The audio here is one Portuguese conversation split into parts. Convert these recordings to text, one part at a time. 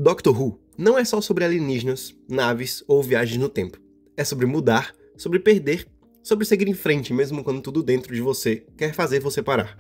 Doctor Who não é só sobre alienígenas, naves ou viagens no tempo. É sobre mudar, sobre perder, sobre seguir em frente mesmo quando tudo dentro de você quer fazer você parar.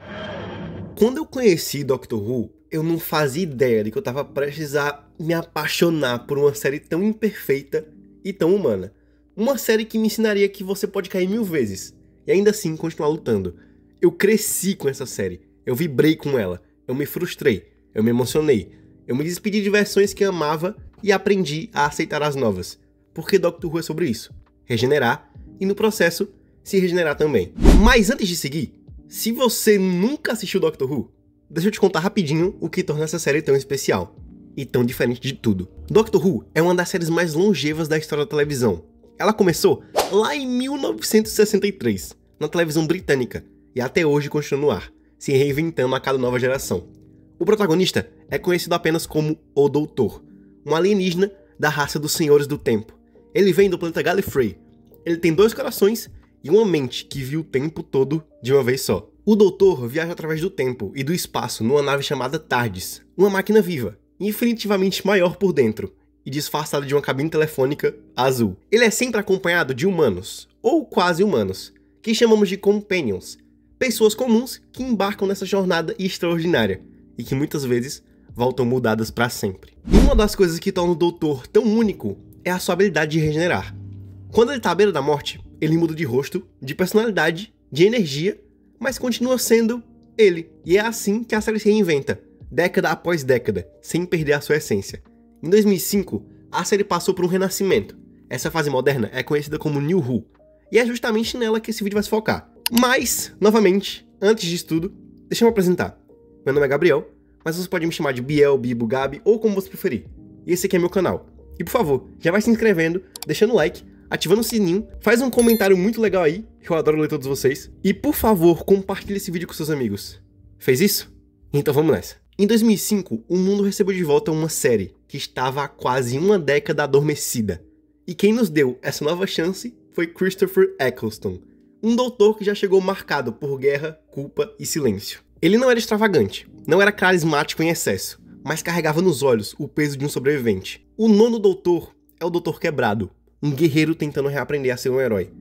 Quando eu conheci Doctor Who, eu não fazia ideia de que eu estava prestes a me apaixonar por uma série tão imperfeita e tão humana. Uma série que me ensinaria que você pode cair 1000 vezes e ainda assim continuar lutando. Eu cresci com essa série, eu vibrei com ela, eu me frustrei, eu me emocionei, eu me despedi de versões que amava e aprendi a aceitar as novas. Porque Doctor Who é sobre isso, regenerar e no processo se regenerar também. Mas antes de seguir, se você nunca assistiu Doctor Who, deixa eu te contar rapidinho o que torna essa série tão especial e tão diferente de tudo. Doctor Who é uma das séries mais longevas da história da televisão. Ela começou lá em 1963, na televisão britânica, e até hoje continua no ar, se reinventando a cada nova geração. O protagonista é conhecido apenas como o Doutor, um alienígena da raça dos Senhores do Tempo. Ele vem do planeta Gallifrey. Ele tem 2 corações e uma mente que viu o tempo todo de uma vez só. O Doutor viaja através do tempo e do espaço numa nave chamada TARDIS, uma máquina viva, infinitivamente maior por dentro e disfarçada de uma cabine telefônica azul. Ele é sempre acompanhado de humanos, ou quase humanos, que chamamos de Companions, pessoas comuns que embarcam nessa jornada extraordinária e que muitas vezes voltam mudadas para sempre. E uma das coisas que torna o Doutor tão único é a sua habilidade de regenerar. Quando ele tá à beira da morte, ele muda de rosto, de personalidade, de energia, mas continua sendo ele. E é assim que a série se reinventa, década após década, sem perder a sua essência. Em 2005, a série passou por um renascimento. Essa fase moderna é conhecida como New Who, e é justamente nela que esse vídeo vai se focar. Mas, novamente, antes disso tudo, deixa eu me apresentar. Meu nome é Gabriel, mas você pode me chamar de Biel, Bibo, Gabi, ou como você preferir. E esse aqui é meu canal. E por favor, já vai se inscrevendo, deixando o like, ativando o sininho, faz um comentário muito legal aí, que eu adoro ler todos vocês. E por favor, compartilhe esse vídeo com seus amigos. Fez isso? Então vamos nessa. Em 2005, o mundo recebeu de volta uma série que estava há quase uma década adormecida. E quem nos deu essa nova chance foi Christopher Eccleston, um doutor que já chegou marcado por guerra, culpa e silêncio. Ele não era extravagante, não era carismático em excesso, mas carregava nos olhos o peso de um sobrevivente. O 9º doutor é o Doutor Quebrado, um guerreiro tentando reaprender a ser um herói.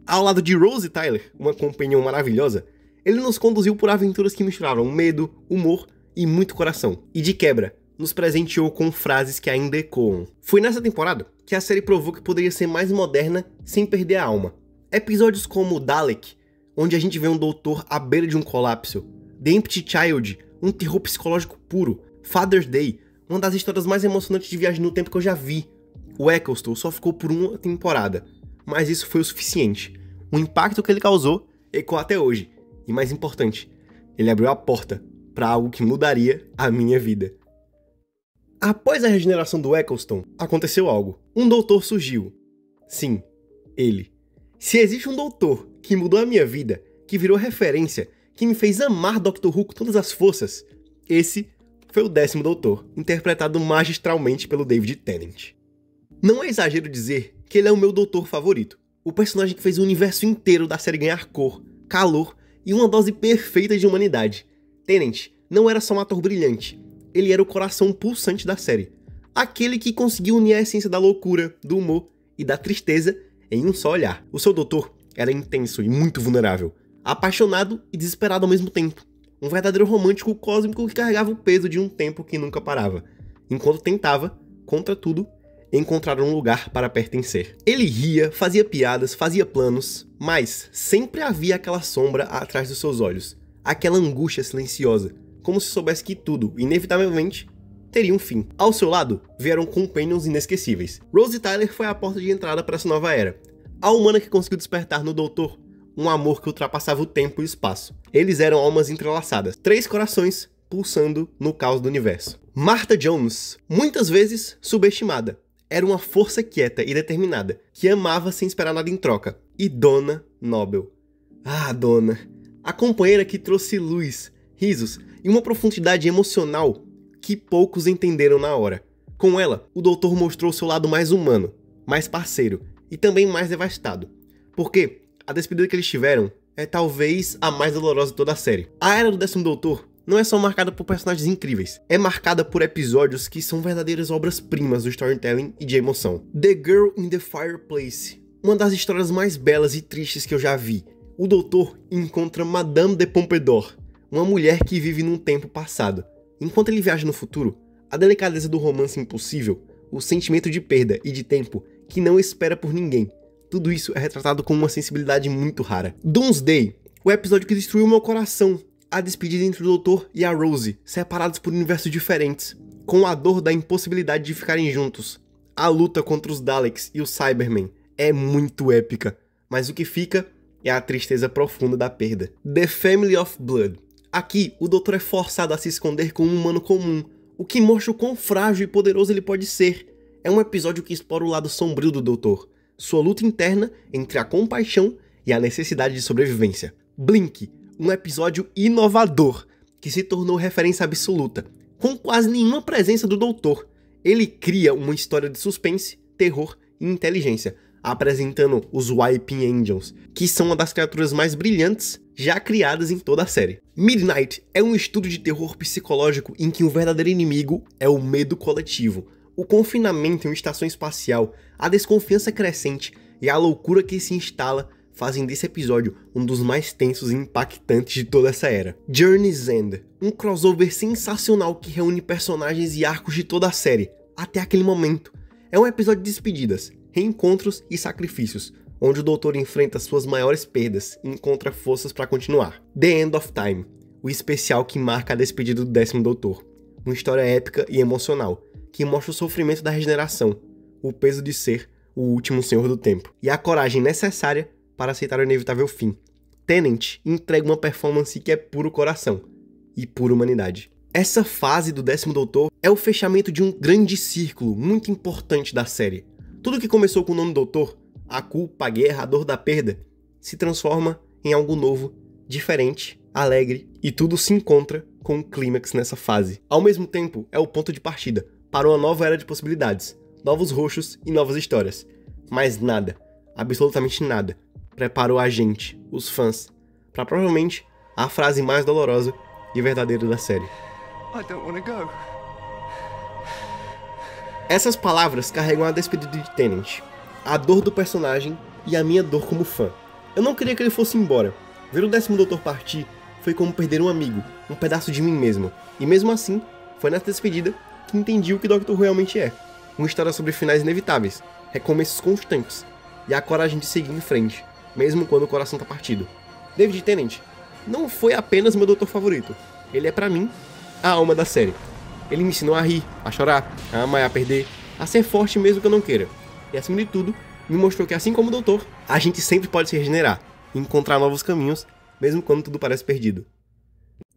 Ao lado de Rose Tyler, uma companhia maravilhosa, ele nos conduziu por aventuras que misturaram medo, humor e muito coração. E de quebra, nos presenteou com frases que ainda ecoam. Foi nessa temporada que a série provou que poderia ser mais moderna sem perder a alma. Episódios como Dalek, onde a gente vê um doutor à beira de um colapso, The Empty Child, um terror psicológico puro, Father's Day, uma das histórias mais emocionantes de viagem no tempo que eu já vi. O Eccleston só ficou por uma temporada, mas isso foi o suficiente. O impacto que ele causou ecoa até hoje. E mais importante, ele abriu a porta para algo que mudaria a minha vida. Após a regeneração do Eccleston, aconteceu algo. Um doutor surgiu. Sim, ele. Se existe um doutor que mudou a minha vida, que virou referência, que me fez amar Doctor Who com todas as forças, esse foi o 10º Doutor, interpretado magistralmente pelo David Tennant. Não é exagero dizer que ele é o meu doutor favorito, o personagem que fez o universo inteiro da série ganhar cor, calor e uma dose perfeita de humanidade. Tennant não era só um ator brilhante, ele era o coração pulsante da série, aquele que conseguiu unir a essência da loucura, do humor e da tristeza em um só olhar. O seu doutor era intenso e muito vulnerável, apaixonado e desesperado ao mesmo tempo, um verdadeiro romântico cósmico que carregava o peso de um tempo que nunca parava, enquanto tentava, contra tudo, encontrar um lugar para pertencer. Ele ria, fazia piadas, fazia planos, mas sempre havia aquela sombra atrás dos seus olhos, aquela angústia silenciosa, como se soubesse que tudo, inevitavelmente, teria um fim. Ao seu lado, vieram companions inesquecíveis. Rose Tyler foi a porta de entrada para essa nova era, a humana que conseguiu despertar no Doutor um amor que ultrapassava o tempo e o espaço. Eles eram almas entrelaçadas, 3 corações pulsando no caos do universo. Martha Jones, muitas vezes subestimada, era uma força quieta e determinada, que amava sem esperar nada em troca. E Donna Noble. Ah, Donna. A companheira que trouxe luz, risos e uma profundidade emocional que poucos entenderam na hora. Com ela, o doutor mostrou seu lado mais humano, mais parceiro e também mais devastado. Porque a despedida que eles tiveram é talvez a mais dolorosa de toda a série. A era do 10º Doutor não é só marcada por personagens incríveis, é marcada por episódios que são verdadeiras obras-primas do storytelling e de emoção. The Girl in the Fireplace, uma das histórias mais belas e tristes que eu já vi. O doutor encontra Madame de Pompadour, uma mulher que vive num tempo passado. Enquanto ele viaja no futuro, a delicadeza do romance impossível, o sentimento de perda e de tempo que não espera por ninguém, tudo isso é retratado com uma sensibilidade muito rara. Doomsday, o episódio que destruiu meu coração, a despedida entre o doutor e a Rose, separados por universos diferentes, com a dor da impossibilidade de ficarem juntos. A luta contra os Daleks e os Cybermen é muito épica, mas o que fica é a tristeza profunda da perda. The Family of Blood. Aqui, o doutor é forçado a se esconder como um humano comum, o que mostra o quão frágil e poderoso ele pode ser. É um episódio que explora o lado sombrio do doutor, sua luta interna entre a compaixão e a necessidade de sobrevivência. Blink, um episódio inovador, que se tornou referência absoluta, com quase nenhuma presença do doutor. Ele cria uma história de suspense, terror e inteligência, apresentando os Wiping Angels, que são uma das criaturas mais brilhantes já criadas em toda a série. Midnight é um estudo de terror psicológico em que o verdadeiro inimigo é o medo coletivo, o confinamento em uma estação espacial, a desconfiança crescente e a loucura que se instala fazem desse episódio um dos mais tensos e impactantes de toda essa era. Journey's End, um crossover sensacional que reúne personagens e arcos de toda a série, até aquele momento. É um episódio de despedidas, reencontros e sacrifícios, onde o doutor enfrenta suas maiores perdas e encontra forças para continuar. The End of Time, o especial que marca a despedida do 10º doutor. Uma história épica e emocional, que mostra o sofrimento da regeneração, o peso de ser o último senhor do tempo, e a coragem necessária para aceitar o inevitável fim. Tennant entrega uma performance que é puro coração e pura humanidade. Essa fase do 10º Doutor é o fechamento de um grande círculo muito importante da série. Tudo que começou com o 9º Doutor, a culpa, a guerra, a dor da perda, se transforma em algo novo, diferente, alegre, e tudo se encontra com um clímax nessa fase. Ao mesmo tempo, é o ponto de partida para uma nova era de possibilidades, novos roxos e novas histórias. Mas nada, absolutamente nada, preparou a gente, os fãs, para provavelmente a frase mais dolorosa e verdadeira da série. I don't wanna go. Essas palavras carregam a despedida de Tennant, a dor do personagem e a minha dor como fã. Eu não queria que ele fosse embora. Ver o 10º Doutor partir foi como perder um amigo, um pedaço de mim mesmo. E mesmo assim, foi nessa despedida que entendi o que Doctor Who realmente é. Uma história sobre finais inevitáveis, recomeços constantes e a coragem de seguir em frente, mesmo quando o coração tá partido. David Tennant não foi apenas meu doutor favorito. Ele é pra mim a alma da série. Ele me ensinou a rir, a chorar, a amar e a perder, a ser forte mesmo que eu não queira. E acima de tudo, me mostrou que assim como o doutor, a gente sempre pode se regenerar e encontrar novos caminhos, mesmo quando tudo parece perdido.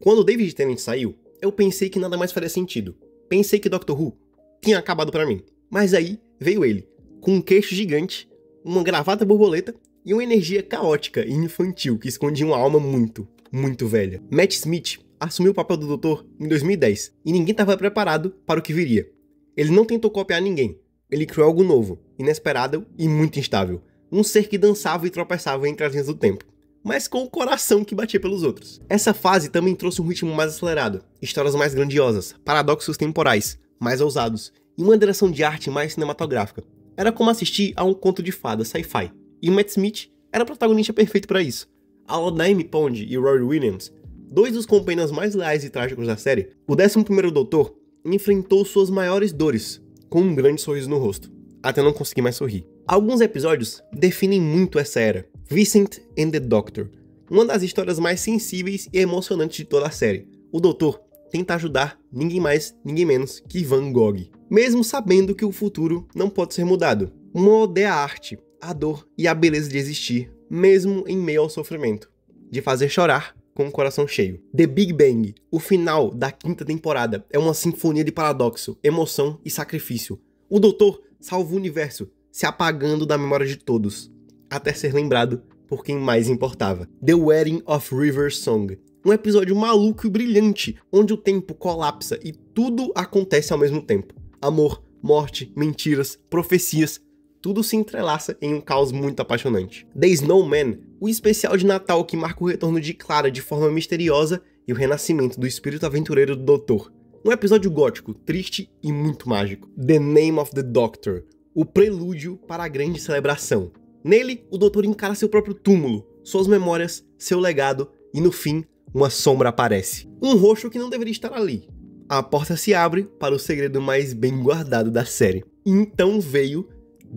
Quando o David Tennant saiu, eu pensei que nada mais faria sentido. Pensei que Doctor Who tinha acabado pra mim. Mas aí veio ele, com um queixo gigante, uma gravata borboleta e uma energia caótica e infantil que escondia uma alma muito, muito velha. Matt Smith assumiu o papel do doutor em 2010 e ninguém estava preparado para o que viria. Ele não tentou copiar ninguém. Ele criou algo novo, inesperado e muito instável. Um ser que dançava e tropeçava entre as linhas do tempo, mas com o coração que batia pelos outros. Essa fase também trouxe um ritmo mais acelerado, histórias mais grandiosas, paradoxos temporais, mais ousados, e uma direção de arte mais cinematográfica. Era como assistir a um conto de fadas sci-fi, e Matt Smith era o protagonista perfeito para isso. Ao Naomi Pond e Rory Williams, dois dos companheiros mais leais e trágicos da série, o 11º Doutor enfrentou suas maiores dores, com um grande sorriso no rosto, até não conseguir mais sorrir. Alguns episódios definem muito essa era. Vincent and the Doctor, uma das histórias mais sensíveis e emocionantes de toda a série. O Doutor tenta ajudar ninguém mais, ninguém menos que Van Gogh, mesmo sabendo que o futuro não pode ser mudado. Uma odeia a arte, a dor e a beleza de existir, mesmo em meio ao sofrimento, de fazer chorar com o coração cheio. The Big Bang, o final da 5ª temporada, é uma sinfonia de paradoxo, emoção e sacrifício. O Doutor salva o universo, se apagando da memória de todos, até ser lembrado por quem mais importava. The Wedding of River Song, um episódio maluco e brilhante, onde o tempo colapsa e tudo acontece ao mesmo tempo. Amor, morte, mentiras, profecias, tudo se entrelaça em um caos muito apaixonante. The Snowman, o especial de Natal que marca o retorno de Clara de forma misteriosa e o renascimento do espírito aventureiro do Doutor. Um episódio gótico, triste e muito mágico. The Name of the Doctor, o prelúdio para a grande celebração. Nele, o Doutor encara seu próprio túmulo, suas memórias, seu legado e, no fim, uma sombra aparece. Um rosto que não deveria estar ali. A porta se abre para o segredo mais bem guardado da série. E então veio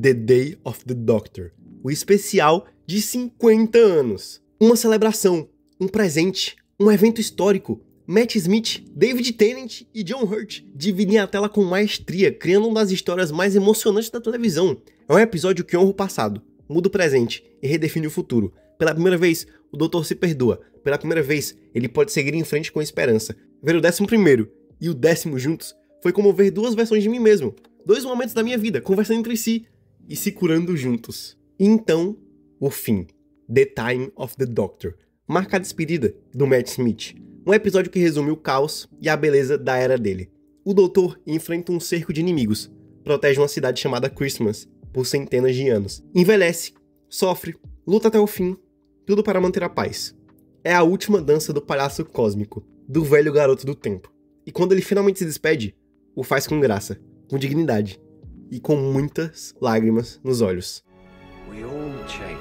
The Day of the Doctor, o especial de 50 anos. Uma celebração, um presente, um evento histórico. Matt Smith, David Tennant e John Hurt dividem a tela com maestria, criando uma das histórias mais emocionantes da televisão. É um episódio que honra o passado, muda o presente e redefine o futuro. Pela primeira vez, o Doutor se perdoa. Pela primeira vez, ele pode seguir em frente com esperança. Ver o 11º e o 10º juntos foi como ver duas versões de mim mesmo. Dois momentos da minha vida, conversando entre si e se curando juntos. E então, o fim. The Time of the Doctor. Marca a despedida do Matt Smith. Um episódio que resume o caos e a beleza da era dele. O Doutor enfrenta um cerco de inimigos, protege uma cidade chamada Christmas por centenas de anos. Envelhece, sofre, luta até o fim, tudo para manter a paz. É a última dança do palhaço cósmico, do velho garoto do tempo. E quando ele finalmente se despede, o faz com graça, com dignidade e com muitas lágrimas nos olhos. We all change.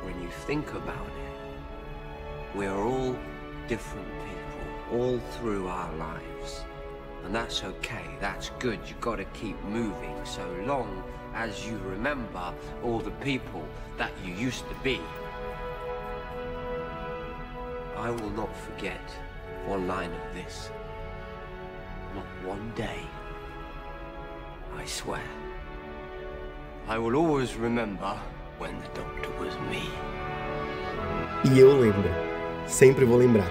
When you think about it, we're all different people all through our lives. And that's okay, that's good. You gotta keep moving so long as you remember all the people that you used to be. I will not forget one line of this. Not one day. I swear. I will always remember when the Doctor was me. E eu lembro. Sempre vou lembrar.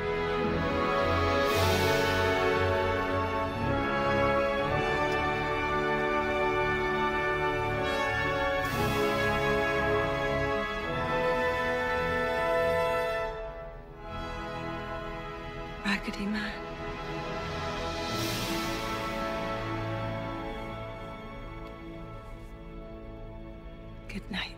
Raggedy Man. Good night.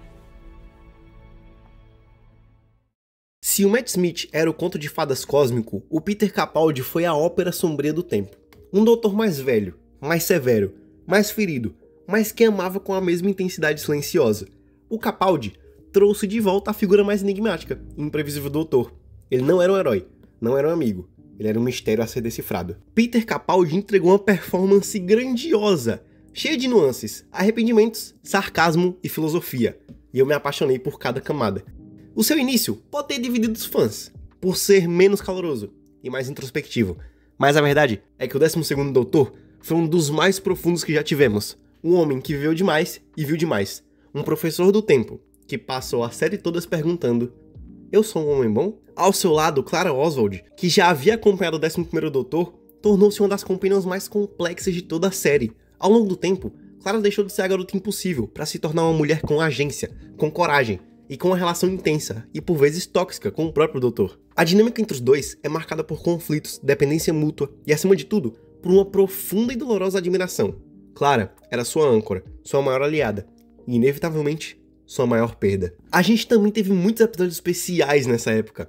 Se o Matt Smith era o conto de fadas cósmico, o Peter Capaldi foi a ópera sombria do tempo. Um doutor mais velho, mais severo, mais ferido, mas que amava com a mesma intensidade silenciosa. O Capaldi trouxe de volta a figura mais enigmática e imprevisível do doutor. Ele não era um herói, não era um amigo, ele era um mistério a ser decifrado. Peter Capaldi entregou uma performance grandiosa, cheia de nuances, arrependimentos, sarcasmo e filosofia, e eu me apaixonei por cada camada. O seu início pode ter dividido os fãs, por ser menos caloroso e mais introspectivo, mas a verdade é que o 12º Doutor foi um dos mais profundos que já tivemos. Um homem que viveu demais e viu demais. Um professor do tempo, que passou a série toda se perguntando: eu sou um homem bom? Ao seu lado, Clara Oswald, que já havia acompanhado o 11º Doutor, tornou-se uma das companhias mais complexas de toda a série. Ao longo do tempo, Clara deixou de ser a garota impossível para se tornar uma mulher com agência, com coragem, e com uma relação intensa e por vezes tóxica com o próprio Doutor. A dinâmica entre os dois é marcada por conflitos, dependência mútua e, acima de tudo, por uma profunda e dolorosa admiração. Clara era sua âncora, sua maior aliada e, inevitavelmente, sua maior perda. A gente também teve muitos episódios especiais nessa época,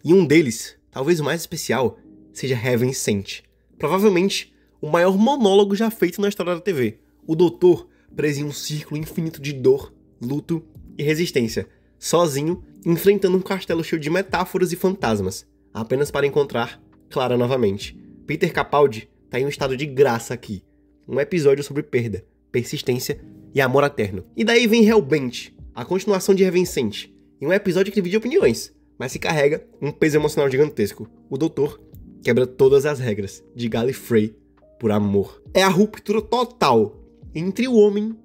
e um deles, talvez o mais especial, seja Heaven Sent. Provavelmente, o maior monólogo já feito na história da TV. O Doutor preso em um círculo infinito de dor, luto e resistência, sozinho, enfrentando um castelo cheio de metáforas e fantasmas, apenas para encontrar Clara novamente. Peter Capaldi tá em um estado de graça aqui. Um episódio sobre perda, persistência e amor eterno. E daí vem Hellbent, a continuação de Heaven Sent, em um episódio que divide opiniões, mas se carrega um peso emocional gigantesco. O Doutor quebra todas as regras de Gallifrey por amor. É a ruptura total entre o homem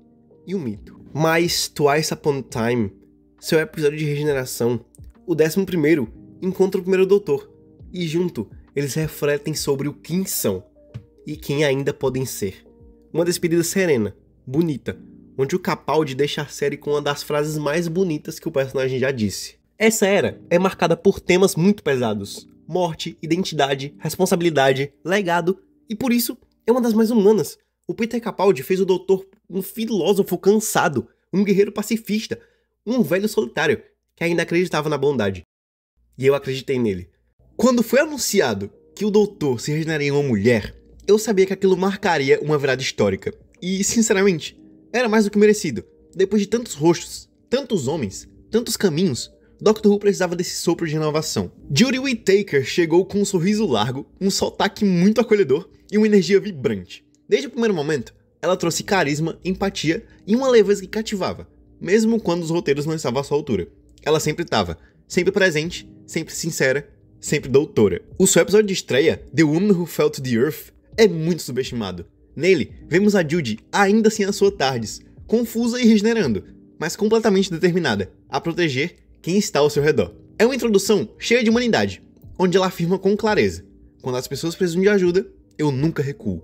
e o mito. Mas Twice Upon a Time, seu episódio de regeneração, o 11º encontra o primeiro Doutor, e junto eles refletem sobre o quem são e quem ainda podem ser. Uma despedida serena, bonita, onde o Capaldi deixa a série com uma das frases mais bonitas que o personagem já disse. Essa era é marcada por temas muito pesados: morte, identidade, responsabilidade, legado, e por isso é uma das mais humanas. O Peter Capaldi fez o Doutor um filósofo cansado, um guerreiro pacifista, um velho solitário que ainda acreditava na bondade. E eu acreditei nele. Quando foi anunciado que o Doutor se regeneraria em uma mulher, eu sabia que aquilo marcaria uma virada histórica. E, sinceramente, era mais do que merecido. Depois de tantos rostos, tantos homens, tantos caminhos, Doctor Who precisava desse sopro de renovação. Jodie Whittaker chegou com um sorriso largo, um sotaque muito acolhedor e uma energia vibrante. Desde o primeiro momento, ela trouxe carisma, empatia e uma leveza que cativava, mesmo quando os roteiros não estavam à sua altura. Ela sempre estava, sempre presente, sempre sincera, sempre doutora. O seu episódio de estreia, The Woman Who Fell to the Earth, é muito subestimado. Nele, vemos a Judy ainda assim as suas tardes, confusa e regenerando, mas completamente determinada a proteger quem está ao seu redor. É uma introdução cheia de humanidade, onde ela afirma com clareza: quando as pessoas precisam de ajuda, eu nunca recuo.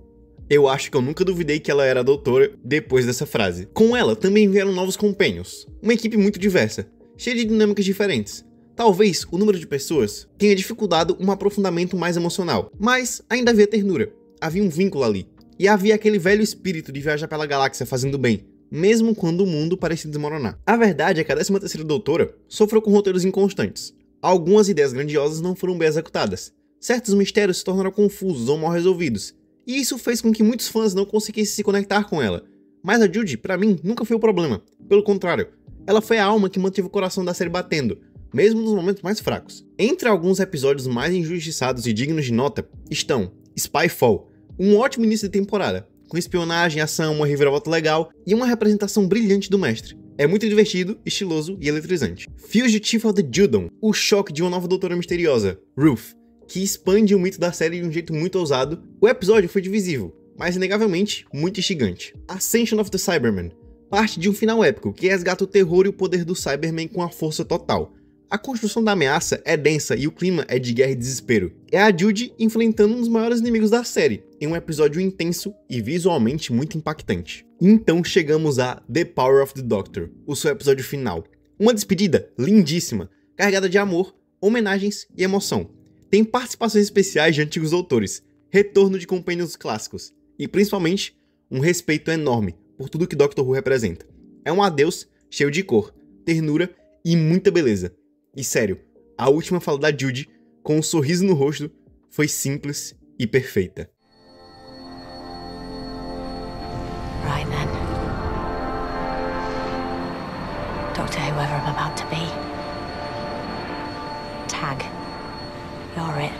Eu acho que eu nunca duvidei que ela era a doutora depois dessa frase. Com ela também vieram novos companions, uma equipe muito diversa, cheia de dinâmicas diferentes. Talvez o número de pessoas tenha dificultado um aprofundamento mais emocional, mas ainda havia ternura, havia um vínculo ali, e havia aquele velho espírito de viajar pela galáxia fazendo bem, mesmo quando o mundo parecia desmoronar. A verdade é que a 13ª Doutora sofreu com roteiros inconstantes. Algumas ideias grandiosas não foram bem executadas. Certos mistérios se tornaram confusos ou mal resolvidos. E isso fez com que muitos fãs não conseguissem se conectar com ela. Mas a Judy, pra mim, nunca foi o problema. Pelo contrário, ela foi a alma que manteve o coração da série batendo, mesmo nos momentos mais fracos. Entre alguns episódios mais injustiçados e dignos de nota, estão Spyfall, um ótimo início de temporada, com espionagem, ação, uma reviravolta legal e uma representação brilhante do mestre. É muito divertido, estiloso e eletrizante. Fugitive of the Judon, o choque de uma nova doutora misteriosa, Ruth, que expande o mito da série de um jeito muito ousado. O episódio foi divisivo, mas inegavelmente muito instigante. Ascension of the Cybermen, parte de um final épico que resgata o terror e o poder do Cybermen com a força total. A construção da ameaça é densa e o clima é de guerra e desespero. É a Judy enfrentando um dos maiores inimigos da série, em um episódio intenso e visualmente muito impactante. Então chegamos a The Power of the Doctor, o seu episódio final. Uma despedida lindíssima, carregada de amor, homenagens e emoção. Tem participações especiais de antigos doutores, retorno de companions clássicos e, principalmente, um respeito enorme por tudo que Doctor Who representa. É um adeus cheio de cor, ternura e muita beleza. E sério, a última fala da Judy, com um sorriso no rosto, foi simples e perfeita. Right then. Doctor whoever I'm about to be. Tag. You're it.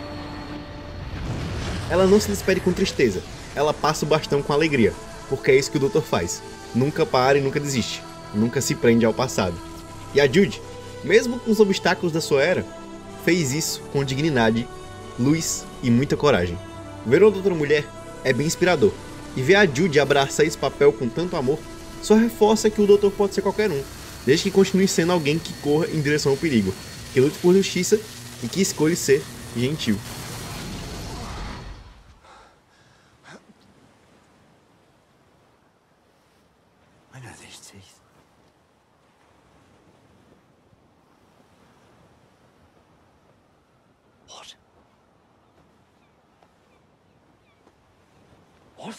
Ela não se despede com tristeza, ela passa o bastão com alegria, porque é isso que o Doutor faz. Nunca para e nunca desiste, nunca se prende ao passado. E a Judy, mesmo com os obstáculos da sua era, fez isso com dignidade, luz e muita coragem. Ver uma outra mulher é bem inspirador, e ver a Judy abraçar esse papel com tanto amor só reforça que o Doutor pode ser qualquer um, desde que continue sendo alguém que corra em direção ao perigo, que lute por justiça e que escolhe ser gentil. I know these teeth. What? What?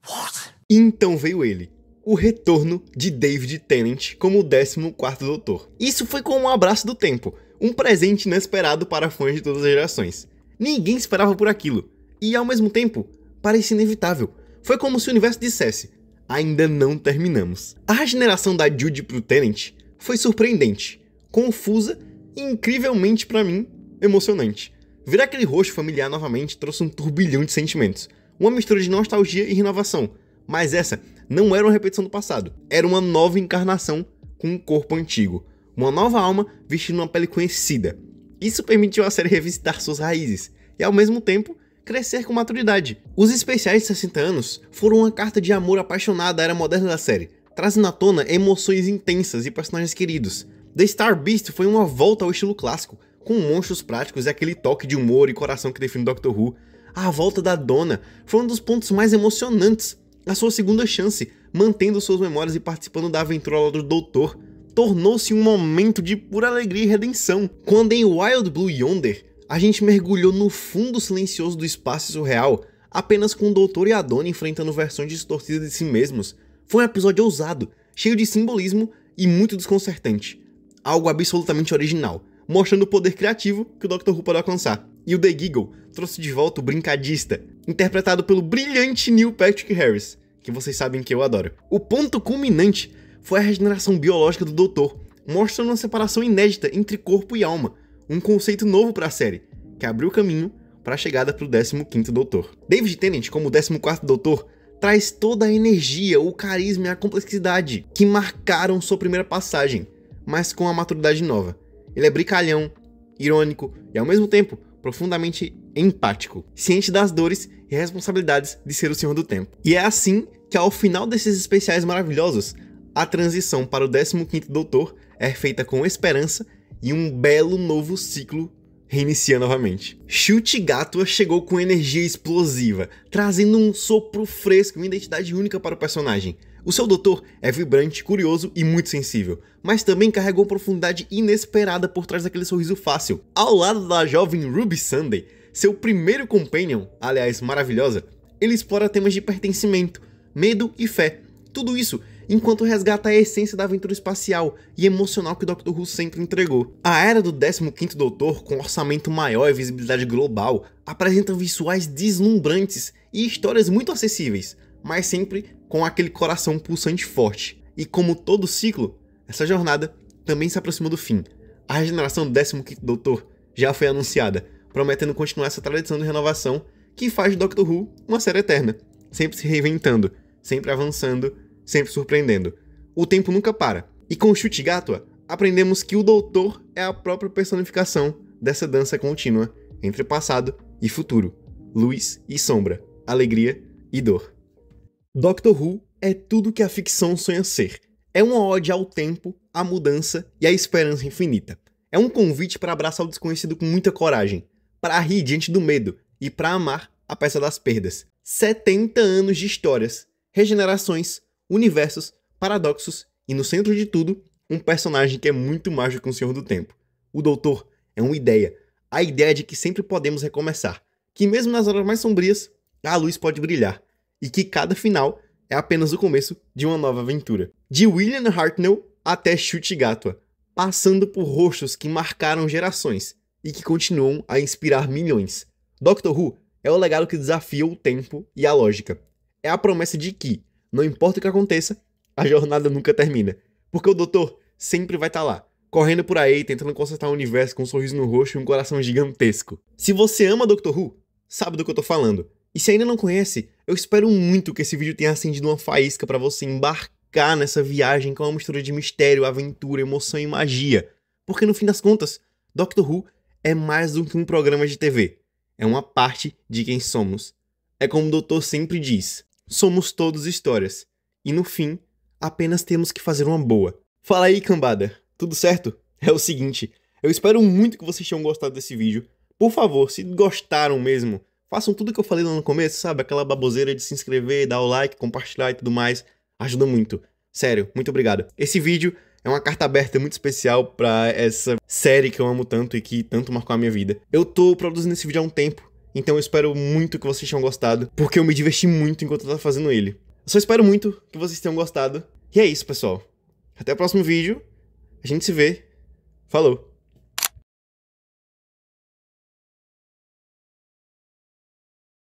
What? Então veio ele, o retorno de David Tennant como o 14º Doutor. Isso foi como um abraço do tempo, um presente inesperado para fãs de todas as gerações. Ninguém esperava por aquilo, e ao mesmo tempo, parecia inevitável. Foi como se o universo dissesse: ainda não terminamos. A regeneração da Judy pro Tennant foi surpreendente, confusa e incrivelmente pra mim, emocionante. Ver aquele rosto familiar novamente trouxe um turbilhão de sentimentos, uma mistura de nostalgia e renovação, mas essa não era uma repetição do passado, era uma nova encarnação com um corpo antigo, uma nova alma vestindo uma pele conhecida. Isso permitiu à série revisitar suas raízes e, ao mesmo tempo, crescer com maturidade. Os especiais de 60 anos foram uma carta de amor apaixonada à era moderna da série, trazendo à tona emoções intensas e personagens queridos. The Star Beast foi uma volta ao estilo clássico, com monstros práticos e aquele toque de humor e coração que define Doctor Who. A volta da Donna foi um dos pontos mais emocionantes. A sua segunda chance, mantendo suas memórias e participando da aventura ao lado do Doutor, tornou-se um momento de pura alegria e redenção. Quando em Wild Blue Yonder, a gente mergulhou no fundo silencioso do espaço surreal, apenas com o Doutor e a Donna enfrentando versões distorcidas de si mesmos. Foi um episódio ousado, cheio de simbolismo e muito desconcertante. Algo absolutamente original, mostrando o poder criativo que o Dr. Who pode alcançar. E o The Giggle trouxe de volta o brincadista, interpretado pelo brilhante Neil Patrick Harris, que vocês sabem que eu adoro. O ponto culminante foi a regeneração biológica do Doutor, mostrando uma separação inédita entre corpo e alma, um conceito novo para a série, que abriu o caminho para a chegada para o 15º Doutor. David Tennant, como o 14º Doutor, traz toda a energia, o carisma e a complexidade que marcaram sua primeira passagem, mas com a maturidade nova. Ele é brincalhão, irônico e, ao mesmo tempo, profundamente empático, ciente das dores e responsabilidades de ser o Senhor do Tempo. E é assim que, ao final desses especiais maravilhosos, a transição para o 15º Doutor é feita com esperança e um belo novo ciclo reinicia novamente. Ncuti Gatwa chegou com energia explosiva, trazendo um sopro fresco e uma identidade única para o personagem. O seu doutor é vibrante, curioso e muito sensível, mas também carregou profundidade inesperada por trás daquele sorriso fácil. Ao lado da jovem Ruby Sunday, seu primeiro companion, aliás maravilhosa, ele explora temas de pertencimento, medo e fé. Tudo isso enquanto resgata a essência da aventura espacial e emocional que o Dr. Who sempre entregou. A era do 15º Doutor, com orçamento maior e visibilidade global, apresenta visuais deslumbrantes e histórias muito acessíveis, mas sempre com aquele coração pulsante forte. E como todo ciclo, essa jornada também se aproxima do fim. A regeneração do 15º Doutor já foi anunciada, prometendo continuar essa tradição de renovação que faz do Dr. Who uma série eterna, sempre se reinventando, sempre avançando, sempre surpreendendo. O tempo nunca para. E com Ncuti Gatwa, aprendemos que o Doutor é a própria personificação dessa dança contínua entre passado e futuro, luz e sombra, alegria e dor. Doctor Who é tudo que a ficção sonha ser. É uma ode ao tempo, à mudança e à esperança infinita. É um convite para abraçar o desconhecido com muita coragem, para rir diante do medo e para amar apesar das perdas. 70 anos de histórias, regenerações, universos, paradoxos e, no centro de tudo, um personagem que é muito mais do que um Senhor do Tempo. O Doutor é uma ideia, a ideia de que sempre podemos recomeçar, que mesmo nas horas mais sombrias, a luz pode brilhar, e que cada final é apenas o começo de uma nova aventura. De William Hartnell até Ncuti Gatwa, passando por rostos que marcaram gerações e que continuam a inspirar milhões. Doctor Who é o legado que desafia o tempo e a lógica. É a promessa de que, não importa o que aconteça, a jornada nunca termina. Porque o Doutor sempre vai estar lá, correndo por aí, tentando consertar o universo com um sorriso no rosto e um coração gigantesco. Se você ama Doctor Who, sabe do que eu tô falando. E se ainda não conhece, eu espero muito que esse vídeo tenha acendido uma faísca para você embarcar nessa viagem com uma mistura de mistério, aventura, emoção e magia. Porque no fim das contas, Doctor Who é mais do que um programa de TV. É uma parte de quem somos. É como o Doutor sempre diz. Somos todos histórias, e no fim, apenas temos que fazer uma boa. Fala aí, cambada, tudo certo? É o seguinte, eu espero muito que vocês tenham gostado desse vídeo. Por favor, se gostaram mesmo, façam tudo que eu falei lá no começo, sabe? Aquela baboseira de se inscrever, dar o like, compartilhar e tudo mais, ajuda muito. Sério, muito obrigado. Esse vídeo é uma carta aberta muito especial pra essa série que eu amo tanto e que tanto marcou a minha vida. Eu tô produzindo esse vídeo há um tempo, então eu espero muito que vocês tenham gostado, porque eu me diverti muito enquanto eu tava fazendo ele. Eu só espero muito que vocês tenham gostado. E é isso, pessoal. Até o próximo vídeo. A gente se vê. Falou!